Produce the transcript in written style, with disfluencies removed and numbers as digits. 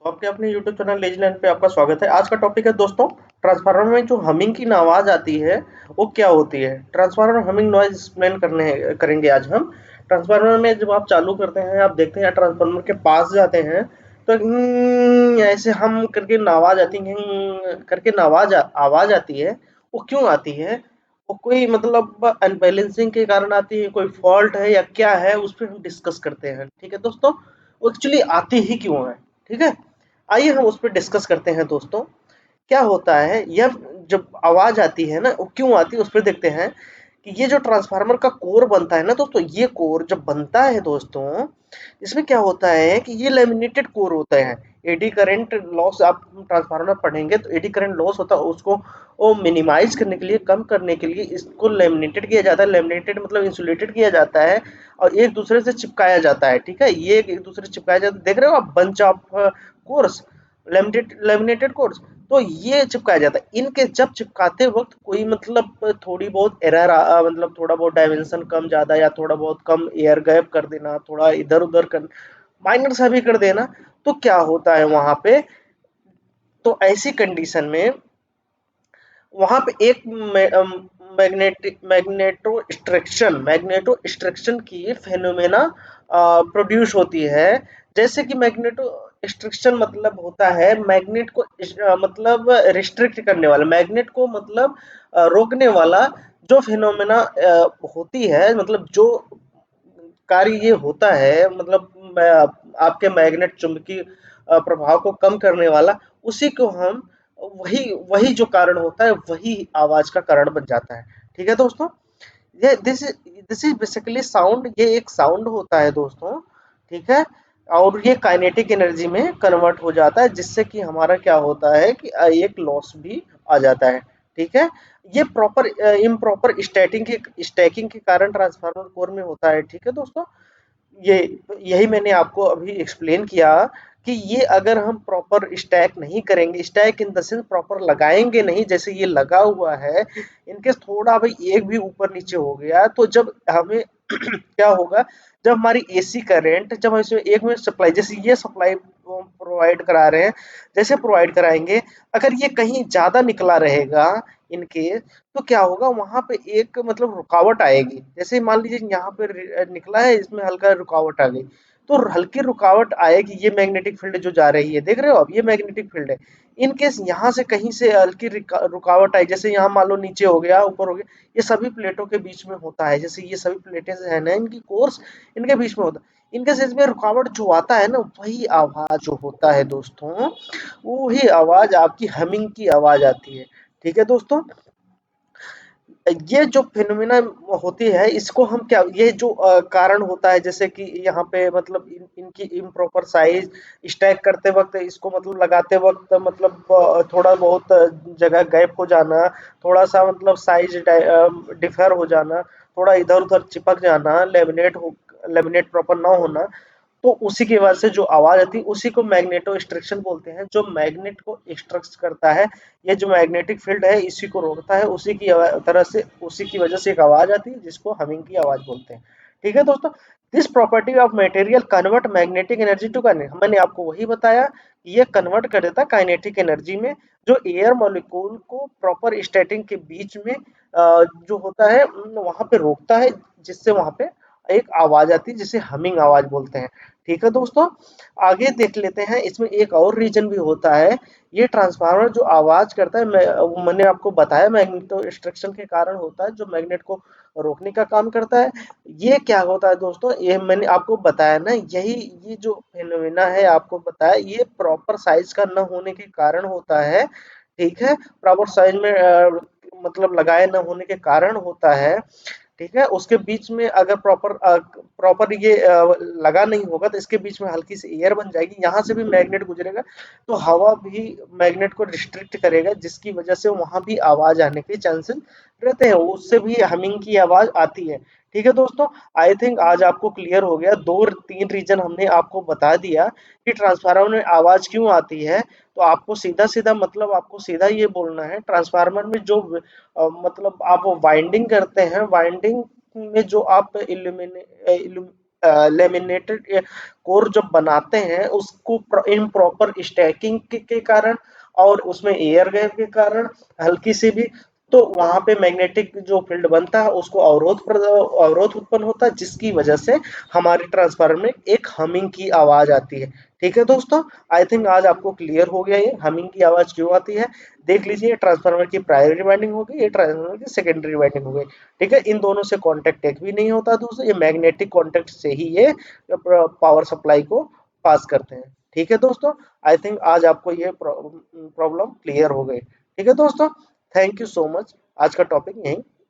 आपके अपने YouTube channel लेजलैंड पे आपका स्वागत है। आज का टॉपिक है दोस्तों, ट्रांसफार्मर में जो हमिंग की आवाज़ आती है वो क्या होती है। ट्रांसफार्मर हमिंग नॉइज एक्सप्लेन करेंगे आज हम। ट्रांसफार्मर में जब आप चालू करते हैं, आप देखते हैं ट्रांसफार्मर के पास जाते हैं तो ऐसे हम करके आवाज़ आती है, करके आवाज़ आती है। वो क्यों आती है? वो कोई मतलब अनबैलेंसिंग के कारण आती है, कोई फॉल्ट है या क्या है, उस पर हम डिस्कस करते हैं। ठीक है दोस्तों, वो एक्चुअली आती ही क्यों है। ठीक है, आइए हम उस पर डिस्कस करते हैं दोस्तों। क्या होता है यह जब आवाज आती है ना, वो क्यों आती है उस पर देखते हैं कि ये जो ट्रांसफार्मर का कोर बनता है ना दोस्तों, ये कोर जब बनता है दोस्तों, इसमें क्या होता है कि ये लेमिनेटेड कोर होता है। एडी करंट लॉस आप ट्रांसफार्मर पढ़ेंगे तो एडी करंट लॉस होता है, उसको वो मिनिमाइज करने के लिए, कम करने के लिए इसको लेमिनेटेड किया जाता है। लेमिनेटेड मतलब इंसुलेटेड किया जाता है और एक दूसरे से चिपकाया जाता है। ठीक है, ये एक दूसरे से चिपकाया जाता है। देख रहे हो आप, bunch of course, laminated course, तो ये चिपकाया जाता है। इनके जब चिपकाते वक्त कोई मतलब थोड़ी बहुत एरर मतलब थोड़ा बहुत डायमेंशन कम ज्यादा या थोड़ा बहुत कम एयर गैप कर देना, थोड़ा इधर उधर कर, माइनर सा भी कर देना, तो क्या होता है वहां पे, तो ऐसी कंडीशन में वहां पे एक मैग्नेटो स्ट्रक्शन की फेनोमेना प्रोड्यूस होती है। जैसे कि मैग्नेटो स्ट्रक्शन मतलब होता है मैग्नेट को मतलब रिस्ट्रिक्ट करने वाला, मैग्नेट को मतलब रोकने वाला जो फेनोमेना होती है, मतलब जो कार्य ये होता है, मतलब आपके मैग्नेट चुंबकीय प्रभाव को कम करने वाला, उसी को हम वही वही जो कारण होता है वही आवाज का कारण बन जाता है। ठीक है दोस्तों, ये दिस इज बेसिकली साउंड, ये एक साउंड होता है दोस्तों। ठीक है, और ये काइनेटिक एनर्जी में कन्वर्ट हो जाता है, जिससे कि हमारा क्या होता है कि एक लॉस भी आ जाता है। ठीक है, ये प्रॉपर इम्प्रॉपर स्टैकिंग के कारण ट्रांसफार्मर कोर में होता है। ठीक है दोस्तों, ये यही मैंने आपको अभी एक्सप्लेन किया कि ये अगर हम प्रॉपर स्टैक नहीं करेंगे, stack in the sense proper लगाएंगे नहीं, जैसे ये लगा हुआ है, इनकेस थोड़ा भाई एक भी ऊपर नीचे हो गया तो जब हमें क्या होगा, जब हमारी एसी करंट, जब हम इसमें एक में सप्लाई, जैसे ये सप्लाई प्रोवाइड करा रहे हैं, जैसे प्रोवाइड कराएंगे, अगर ये कहीं ज्यादा निकला रहेगा इनके, तो क्या होगा वहां पे एक मतलब रुकावट आएगी। जैसे मान लीजिए यहाँ पे निकला है, इसमें हल्का रुकावट आ गई, तो हल्की रुकावट आएगी। ये मैग्नेटिक फील्ड जो जा रही है, देख रहे हो आप, ये मैग्नेटिक फील्ड है। इन केस यहाँ से कहीं से हल्की रुकावट आई, जैसे यहाँ मान लो नीचे हो गया, ऊपर हो गया, ये सभी प्लेटों के बीच में होता है। जैसे ये सभी प्लेटें है ना, इनकी कोर्स इनके बीच में होता है। इनके सेंस में रुकावट जो आता है ना, वही आवाज जो होता है दोस्तों, वही आवाज आपकी हमिंग की आवाज आती है। ठीक है दोस्तों, ये जो फिनोमिना होती है, इसको हम क्या, ये जो कारण होता है, जैसे कि यहाँ पे मतलब इनकी इम्प्रॉपर साइज, स्टैक करते वक्त इसको मतलब लगाते वक्त मतलब थोड़ा बहुत जगह गैप हो जाना, थोड़ा सा मतलब साइज डिफर हो जाना, थोड़ा इधर उधर चिपक जाना, लेमिनेट प्रॉपर ना होना, तो उसी की वजह से जो आवाज आती है उसी को मैग्नेटो एक्सट्रैक्शन बोलते हैं। जो मैग्नेट को एक्सट्रैक्ट करता है, ये जो मैग्नेटिक फील्ड है इसी को रोकता है, उसी की तरह से, उसी की वजह से एक आवाज आती है जिसको हमिंग की आवाज बोलते हैं। ठीक है दोस्तों, this property of material convert magnetic energy to kinetic, मैंने आपको वही बताया कि ये कन्वर्ट कर देता है काइनेटिक एनर्जी में, जो एयर मॉलिक्यूल को प्रॉपर स्टैटिंग के बीच में जो होता है वहां पे रोकता है, जिससे वहां पे एक आवाज आती है जिसे हमिंग आवाज बोलते हैं। ठीक है दोस्तों, आगे देख लेते हैं। इसमें एक और रीजन भी होता है, ये ट्रांसफार्मर जो आवाज करता है, मैंने आपको बताया मैग्नेटो एक्सट्रैक्शन के कारण होता है, जो मैग्नेट को रोकने का काम करता है। ये क्या होता है दोस्तों, ये मैंने आपको बताया ना, यही ये जो फिनोमेना है आपको बताया, ये प्रॉपर साइज का न होने के कारण होता है। ठीक है, प्रॉपर साइज में मतलब लगाए न होने के कारण होता है। ठीक है, उसके बीच में अगर प्रॉपर ये लगा नहीं होगा तो इसके बीच में हल्की सी एयर बन जाएगी, यहाँ से भी मैग्नेट गुजरेगा, तो हवा भी मैग्नेट को रिस्ट्रिक्ट करेगा, जिसकी वजह से वहां भी आवाज आने के चांसेस रहते हैं, उससे भी हमिंग की आवाज आती है। ठीक है दोस्तों, आई थिंक आज आपको क्लियर हो गया, दो तीन रीजन हमने आपको बता दिया कि ट्रांसफार्मर में आवाज क्यों आती है। तो आपको सीधा सीधा मतलब आपको सीधा ये बोलना है, ट्रांसफार्मर में जो मतलब आप वाइंडिंग करते हैं, वाइंडिंग में जो आप लेमिनेटेड कोर जब बनाते हैं उसको इम्प्रॉपर स्टैकिंग के कारण और उसमें एयर गैप के कारण हल्की सी भी, तो वहां पे मैग्नेटिक जो फील्ड बनता है उसको अवरोध उत्पन्न होता है, जिसकी वजह से हमारे ट्रांसफार्मर में एक हमिंग की आवाज आती है। ठीक है दोस्तों, आई थिंक आज आपको क्लियर हो गया ये हमिंग की आवाज क्यों आती है। देख लीजिए, ट्रांसफार्मर की प्राइमरी वाइंडिंग हो गई, ये ट्रांसफार्मर की सेकेंडरी वाइंडिंग हो गई। ठीक है, इन दोनों से कांटेक्ट एक भी नहीं होता दूसरा, ये मैग्नेटिक कांटेक्ट से ही ये पावर सप्लाई को पास करते हैं। ठीक है दोस्तों, आई थिंक आज आपको ये प्रॉब्लम क्लियर हो गई। ठीक है दोस्तों, थैंक यू सो मच। आज का टॉपिक यहीं